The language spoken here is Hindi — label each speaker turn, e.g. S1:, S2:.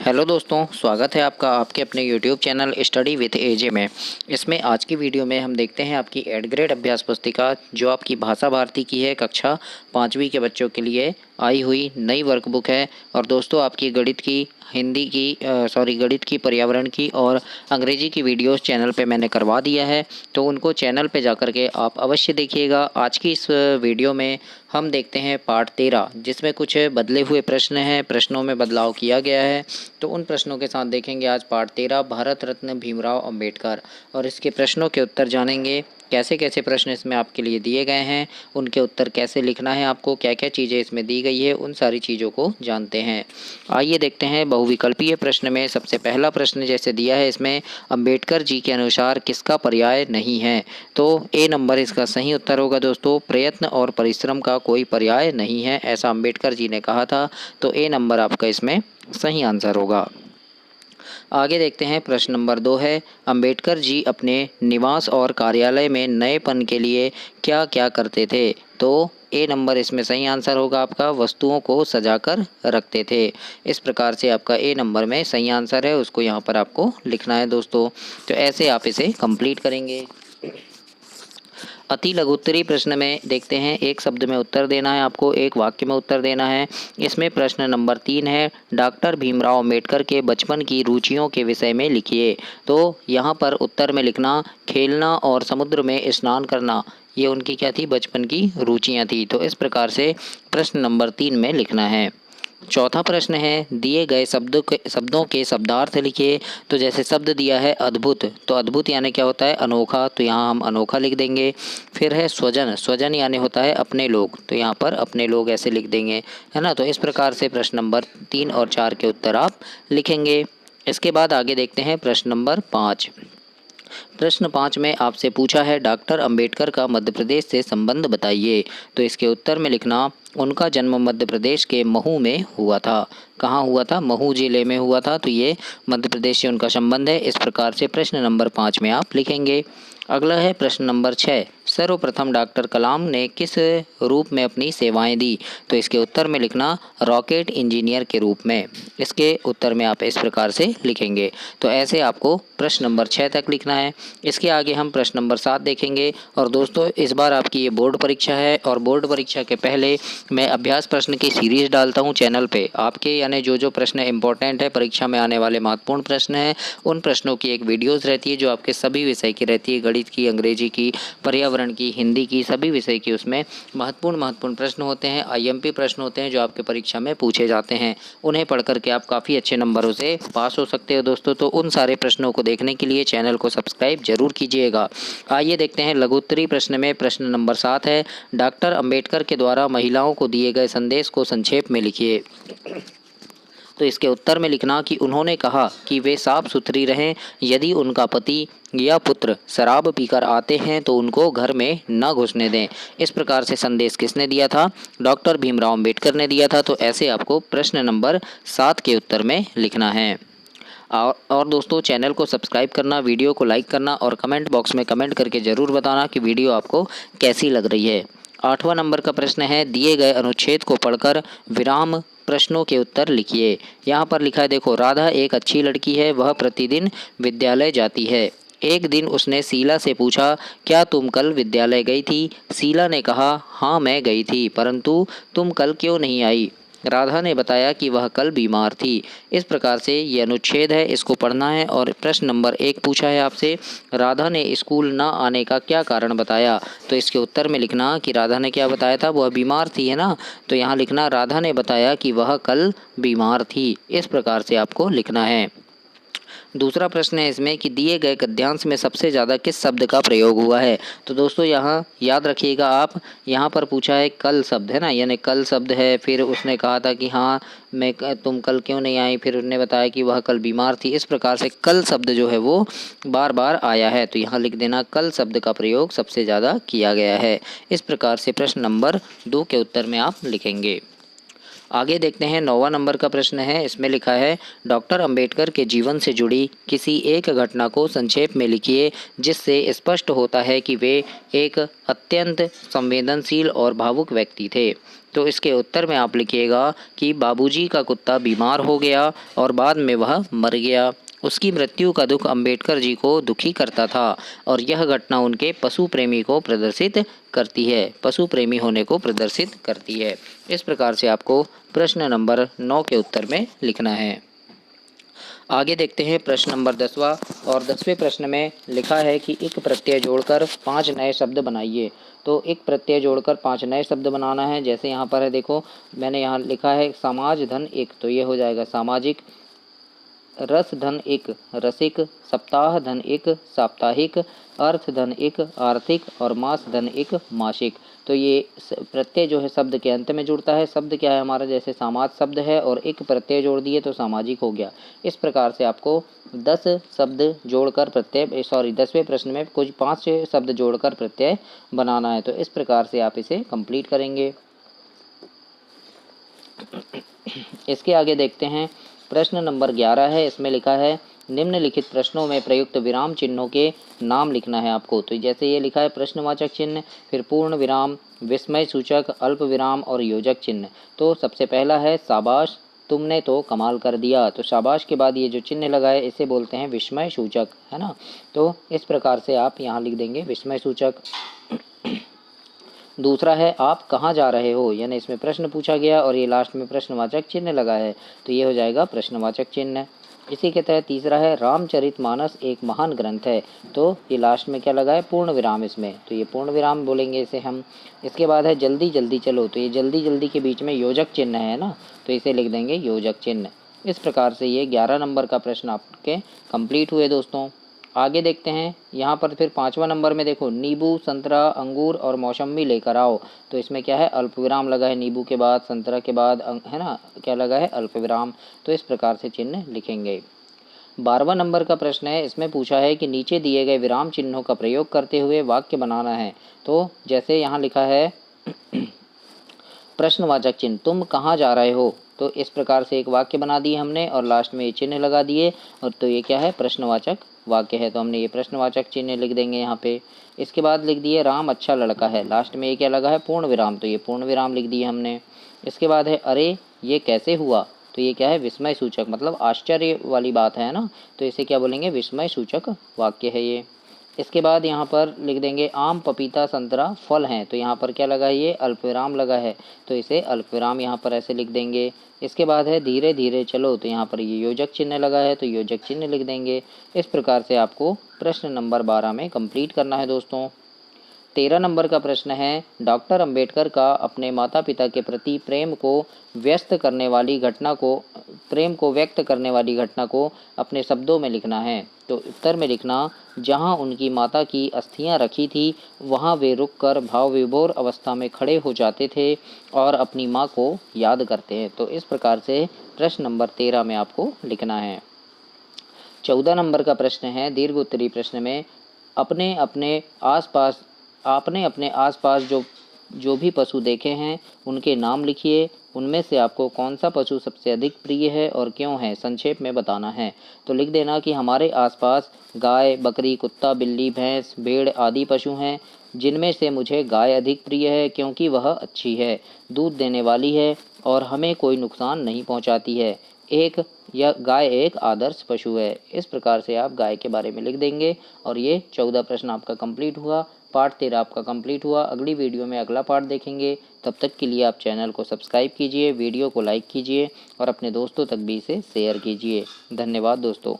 S1: हेलो दोस्तों, स्वागत है आपका आपके अपने यूट्यूब चैनल स्टडी विथ एजे में। इसमें आज की वीडियो में हम देखते हैं आपकी 8th ग्रेड अभ्यास पुस्तिका जो आपकी भाषा भारती की है, कक्षा 5वीं के बच्चों के लिए आई हुई नई वर्कबुक है। और दोस्तों आपकी गणित की, हिंदी की गणित की, पर्यावरण की और अंग्रेजी की वीडियोस चैनल पे मैंने करवा दिया है, तो उनको चैनल पे जाकर के आप अवश्य देखिएगा। आज की इस वीडियो में हम देखते हैं पार्ट 13, जिसमें कुछ बदले हुए प्रश्न हैं, प्रश्नों में बदलाव किया गया है। तो उन प्रश्नों के साथ देखेंगे आज पार्ट 13, भारत रत्न भीमराव अंबेडकर, और इसके प्रश्नों के उत्तर जानेंगे। कैसे कैसे प्रश्न इसमें आपके लिए दिए गए हैं, उनके उत्तर कैसे लिखना है, आपको क्या क्या चीज़ें इसमें दी गई है, उन सारी चीज़ों को जानते हैं। आइए देखते हैं बहुविकल्पीय प्रश्न में सबसे पहला प्रश्न जैसे दिया है इसमें, अंबेडकर जी के अनुसार किसका पर्याय नहीं है। तो ए नंबर इसका सही उत्तर होगा दोस्तों। प्रयत्न और परिश्रम का कोई पर्याय नहीं है, ऐसा अंबेडकर जी ने कहा था। तो ए नंबर आपका इसमें सही आंसर होगा। आगे देखते हैं प्रश्न नंबर 2 है, अंबेडकर जी अपने निवास और कार्यालय में नएपन के लिए क्या क्या करते थे। तो ए नंबर इसमें सही आंसर होगा आपका, वस्तुओं को सजाकर रखते थे। इस प्रकार से आपका ए नंबर में सही आंसर है, उसको यहाँ पर आपको लिखना है दोस्तों। तो ऐसे आप इसे कंप्लीट करेंगे। अति लघुत्तरी प्रश्न में देखते हैं, एक शब्द में उत्तर देना है आपको, एक वाक्य में उत्तर देना है। इसमें प्रश्न नंबर 3 है, डॉक्टर भीमराव अंबेडकर के बचपन की रुचियों के विषय में लिखिए। तो यहाँ पर उत्तर में लिखना, खेलना और समुद्र में स्नान करना, ये उनकी क्या थी, बचपन की रुचियाँ थी। तो इस प्रकार से प्रश्न नंबर 3 में लिखना है। चौथा प्रश्न है, दिए गए शब्दों के शब्दार्थ लिखिए। तो जैसे शब्द दिया है अद्भुत, तो अद्भुत यानी क्या होता है, अनोखा, तो यहाँ हम अनोखा लिख देंगे। फिर है स्वजन, स्वजन यानी होता है अपने लोग, तो यहाँ पर अपने लोग ऐसे लिख देंगे, है ना। तो इस प्रकार से प्रश्न नंबर 3 और 4 के उत्तर आप लिखेंगे। इसके बाद आगे देखते हैं प्रश्न नंबर 5। प्रश्न 5 में आपसे पूछा है, डॉक्टर अंबेडकर का मध्य प्रदेश से संबंध बताइए। तो इसके उत्तर में लिखना, उनका जन्म मध्य प्रदेश के महू में हुआ था। कहाँ हुआ था, महू जिले में हुआ था। तो ये मध्य प्रदेश से उनका संबंध है। इस प्रकार से प्रश्न नंबर 5 में आप लिखेंगे। अगला है प्रश्न नंबर 6, सर्वप्रथम डॉक्टर कलाम ने किस रूप में अपनी सेवाएं दी। तो इसके उत्तर में लिखना, रॉकेट इंजीनियर के रूप में। इसके उत्तर में आप इस प्रकार से लिखेंगे। तो ऐसे आपको प्रश्न नंबर 6 तक लिखना है। इसके आगे हम प्रश्न नंबर 7 देखेंगे। और दोस्तों इस बार आपकी ये बोर्ड परीक्षा है, और बोर्ड परीक्षा के पहले मैं अभ्यास प्रश्न की सीरीज डालता हूँ चैनल पे आपके, यानी जो प्रश्न इंपॉर्टेंट है, परीक्षा में आने वाले महत्वपूर्ण प्रश्न हैं, उन प्रश्नों की एक वीडियोस रहती है जो आपके सभी विषय की रहती है, गणित की, अंग्रेजी की, पर्यावरण की, हिंदी की, सभी विषय की। उसमें महत्वपूर्ण प्रश्न होते हैं, आईएमपी प्रश्न होते हैं जो आपके परीक्षा में पूछे जाते हैं। उन्हें पढ़ करके आप काफ़ी अच्छे नंबरों से पास हो सकते हो दोस्तों। तो उन सारे प्रश्नों को देखने के लिए चैनल को सब्सक्राइब जरूर कीजिएगा। आइए देखते हैं लघुत्तरी प्रश्न में। प्रश्न नंबर 7 है, डॉक्टर अंबेडकर के द्वारा महिलाओं को दिए गए संदेश को संक्षेप में लिखिए। तो इसके उत्तर में लिखना कि उन्होंने कहा कि वे साफ सुथरी रहें, यदि उनका पति या पुत्र शराब पीकर आते हैं तो उनको घर में न घुसने दें। इस प्रकार से संदेश किसने दिया था, डॉक्टर भीमराव अंबेडकर ने दिया था। तो ऐसे आपको प्रश्न नंबर 7 के उत्तर में लिखना है। और दोस्तों चैनल को सब्सक्राइब करना, वीडियो को लाइक करना और कमेंट बॉक्स में कमेंट करके ज़रूर बताना कि वीडियो आपको कैसी लग रही है। 8वां नंबर का प्रश्न है, दिए गए अनुच्छेद को पढ़कर विराम प्रश्नों के उत्तर लिखिए। यहाँ पर लिखा है, देखो, राधा एक अच्छी लड़की है, वह प्रतिदिन विद्यालय जाती है। एक दिन उसने शीला से पूछा, क्या तुम कल विद्यालय गई थी। शीला ने कहा, हाँ मैं गई थी, परंतु तुम कल क्यों नहीं आई। राधा ने बताया कि वह कल बीमार थी। इस प्रकार से ये अनुच्छेद है, इसको पढ़ना है। और प्रश्न नंबर 1 पूछा है आपसे, राधा ने स्कूल न आने का क्या कारण बताया। तो इसके उत्तर में लिखना कि राधा ने क्या बताया था, वह बीमार थी, है ना। तो यहाँ लिखना, राधा ने बताया कि वह कल बीमार थी। इस प्रकार से आपको लिखना है। दूसरा प्रश्न है इसमें कि दिए गए गद्यांश में सबसे ज़्यादा किस शब्द का प्रयोग हुआ है। तो दोस्तों यहाँ याद रखिएगा आप, यहाँ पर पूछा है कल शब्द, है ना, यानी कल शब्द है। फिर उसने कहा था कि हाँ तुम कल क्यों नहीं आई, फिर उसने बताया कि वह कल बीमार थी। इस प्रकार से कल शब्द जो है वो बार बार आया है। तो यहाँ लिख देना, कल शब्द का प्रयोग सबसे ज़्यादा किया गया है। इस प्रकार से प्रश्न नंबर 2 के उत्तर में आप लिखेंगे। आगे देखते हैं 9वां नंबर का प्रश्न है। इसमें लिखा है, डॉक्टर अंबेडकर के जीवन से जुड़ी किसी एक घटना को संक्षेप में लिखिए जिससे स्पष्ट होता है कि वे एक अत्यंत संवेदनशील और भावुक व्यक्ति थे। तो इसके उत्तर में आप लिखिएगा कि बाबूजी का कुत्ता बीमार हो गया और बाद में वह मर गया। उसकी मृत्यु का दुख अंबेडकर जी को दुखी करता था और यह घटना उनके पशु प्रेमी को प्रदर्शित करती है, पशु प्रेमी होने को प्रदर्शित करती है। इस प्रकार से आपको प्रश्न नंबर 9 के उत्तर में लिखना है। आगे देखते हैं प्रश्न नंबर 10वां। और 10वें प्रश्न में लिखा है कि एक प्रत्यय जोड़कर 5 नए शब्द बनाइए। तो एक प्रत्यय जोड़कर 5 नए शब्द बनाना है। जैसे यहाँ पर है, देखो मैंने यहाँ लिखा है समाज धन एक, तो ये हो जाएगा सामाजिक। रस धन एक रसिक, सप्ताह धन एक साप्ताहिक, अर्थ धन एक आर्थिक और मास धन एक मासिक। तो ये प्रत्यय जो है शब्द के अंत में जुड़ता है। शब्द क्या है हमारा, जैसे समाज शब्द है और एक प्रत्यय जोड़ दिए तो सामाजिक हो गया। इस प्रकार से आपको 10 शब्द जोड़कर प्रत्यय 10वें प्रश्न में कुछ 5 शब्द जोड़कर प्रत्यय बनाना है। तो इस प्रकार से आप इसे कंप्लीट करेंगे। इसके आगे देखते हैं प्रश्न नंबर 11 है। इसमें लिखा है निम्नलिखित प्रश्नों में प्रयुक्त विराम चिन्हों के नाम लिखना है आपको। तो जैसे ये लिखा है प्रश्नवाचक चिन्ह, फिर पूर्ण विराम, विस्मय सूचक, अल्प विराम और योजक चिन्ह। तो सबसे पहला है शाबाश, तुमने तो कमाल कर दिया। तो शाबाश के बाद ये जो चिन्ह लगा है इसे बोलते हैं विस्मय सूचक, है ना। तो इस प्रकार से आप यहाँ लिख देंगे विस्मय सूचक। दूसरा है आप कहाँ जा रहे हो, यानी इसमें प्रश्न पूछा गया और ये लास्ट में प्रश्नवाचक चिन्ह लगा है, तो ये हो जाएगा प्रश्नवाचक चिन्ह। इसी के तहत तीसरा है रामचरितमानस एक महान ग्रंथ है। तो ये लास्ट में क्या लगा है, पूर्ण विराम इसमें, तो ये पूर्ण विराम बोलेंगे इसे हम। इसके बाद है जल्दी जल्दी चलो, तो ये जल्दी जल्दी के बीच में योजक चिन्ह है ना, तो इसे लिख देंगे योजक चिन्ह। इस प्रकार से ये 11 नंबर का प्रश्न आपके कंप्लीट हुए दोस्तों। आगे देखते हैं यहाँ पर फिर 5वां नंबर में देखो नींबू, संतरा, अंगूर और मौसम्मी लेकर आओ। तो इसमें क्या है, अल्प विराम लगा है, नींबू के बाद संतरा के बाद है ना क्या लगा है, अल्प विराम। तो इस प्रकार से चिन्ह लिखेंगे। 12वां नंबर का प्रश्न है। इसमें पूछा है कि नीचे दिए गए विराम चिन्हों का प्रयोग करते हुए वाक्य बनाना है। तो जैसे यहाँ लिखा है प्रश्नवाचक चिन्ह, तुम कहाँ जा रहे हो। तो इस प्रकार से एक वाक्य बना दिए हमने और लास्ट में ये चिन्ह लगा दिए, और तो ये क्या है, प्रश्नवाचक वाक्य है। तो हमने ये प्रश्नवाचक चिन्ह लिख देंगे यहाँ पे। इसके बाद लिख दिए राम अच्छा लड़का है, लास्ट में ये क्या लगा है, पूर्ण विराम, तो ये पूर्ण विराम लिख दिए हमने। इसके बाद है अरे ये कैसे हुआ, तो ये क्या है, विस्मय सूचक, मतलब आश्चर्य वाली बात है ना, तो इसे क्या बोलेंगे, विस्मय सूचक वाक्य है ये। इसके बाद यहाँ पर लिख देंगे आम, पपीता, संतरा फल हैं, तो यहाँ पर क्या लगा है, ये अल्पविराम लगा है, तो इसे अल्पविराम यहाँ पर ऐसे लिख देंगे। इसके बाद है धीरे धीरे चलो, तो यहाँ पर ये योजक चिन्ह लगा है, तो योजक चिन्ह लिख देंगे। इस प्रकार से आपको प्रश्न नंबर 12 में कंप्लीट करना है दोस्तों। 13 नंबर का प्रश्न है डॉक्टर अंबेडकर का अपने माता पिता के प्रति प्रेम को व्यक्त करने वाली घटना को अपने शब्दों में लिखना है। तो उत्तर में लिखना, जहां उनकी माता की अस्थियां रखी थी वहां वे रुककर भाव विभोर अवस्था में खड़े हो जाते थे और अपनी माँ को याद करते हैं। तो इस प्रकार से प्रश्न नंबर 13 में आपको लिखना है। 14 नंबर का प्रश्न है दीर्घ उत्तरी प्रश्न में अपने अपने आसपास आपने अपने आसपास जो भी पशु देखे हैं उनके नाम लिखिए। उनमें से आपको कौन सा पशु सबसे अधिक प्रिय है और क्यों है, संक्षेप में बताना है। तो लिख देना कि हमारे आसपास गाय, बकरी, कुत्ता, बिल्ली, भैंस, भेड़ आदि पशु हैं, जिनमें से मुझे गाय अधिक प्रिय है क्योंकि वह अच्छी है, दूध देने वाली है और हमें कोई नुकसान नहीं पहुंचाती है। यह गाय एक आदर्श पशु है। इस प्रकार से आप गाय के बारे में लिख देंगे और ये 14 प्रश्न आपका कंप्लीट हुआ। पार्ट 13 आपका कंप्लीट हुआ। अगली वीडियो में अगला पार्ट देखेंगे। तब तक के लिए आप चैनल को सब्सक्राइब कीजिए, वीडियो को लाइक कीजिए और अपने दोस्तों तक भी इसे शेयर कीजिए। धन्यवाद दोस्तों।